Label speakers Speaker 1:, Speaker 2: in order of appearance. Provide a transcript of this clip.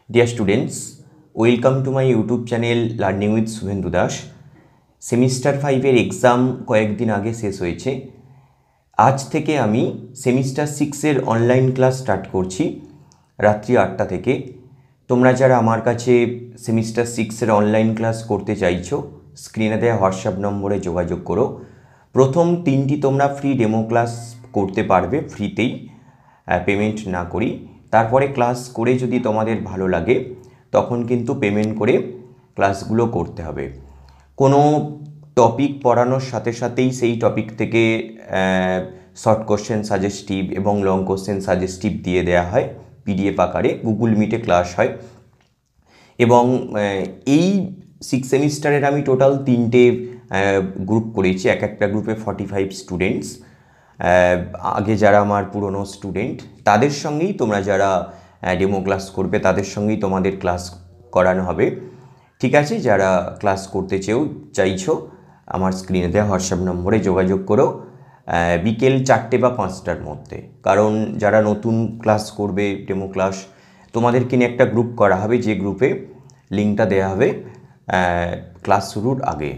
Speaker 1: Dear students, welcome to my YouTube channel Learning with Subhendu Das. Semester 5 exam কয়েকদিন আগে শেষ হয়েছে। আজ থেকে আমি সেমিস্টার 6 অনলাইন ক্লাস স্টার্ট করছি রাত্রি 8টা থেকে। তোমরা যারা আমার কাছে সেমিস্টার 6 অনলাইন ক্লাস করতে চাইছো, স্ক্রিনে দেওয়া হোয়াটসঅ্যাপ নম্বরে যোগাযোগ করো। প্রথম 3টি তোমরা ফ্রি ডেমো ক্লাস করতে পারবে ফ্রিতেই, পেমেন্ট না করি। তারপরে ক্লাস করে যদি তোমাদের ভালো লাগে তখন কিন্তু পেমেন্ট করে ক্লাসগুলো করতে হবে। কোনো টপিক পড়ানোর সাথে সাথেই সেই টপিক থেকে শর্ট কোশ্চেন সাজেস্টিভ এবং লং কোশ্চেন সাজেস্টিভ দিয়ে দেওয়া হয় পিডিএফ আকারে। গুগল মিটে ক্লাস হয় এবং এই 6 সেমিস্টারের আমি টোটাল 3টে গ্রুপ করেছি। একটা গ্রুপে 45 স্টুডেন্টস। আগে যারা আমার পুরনো স্টুডেন্ট তাদের সঙ্গেই তোমরা যারা ডেমো ক্লাস করবে তাদের সঙ্গেই তোমাদের ক্লাস করানো হবে। ঠিক আছে, যারা ক্লাস করতে চাইছো আমার স্ক্রিনে দেওয়া হোয়াটসঅ্যাপ নম্বরে যোগাযোগ করো বিকেল 4টে বা 5টার মধ্যে। কারণ যারা নতুন ক্লাস করবে ডেমো ক্লাস, তোমাদেরকে নিয়ে একটা গ্রুপ করা হবে, যে গ্রুপে লিঙ্কটা দেওয়া হবে ক্লাস শুরুর আগে।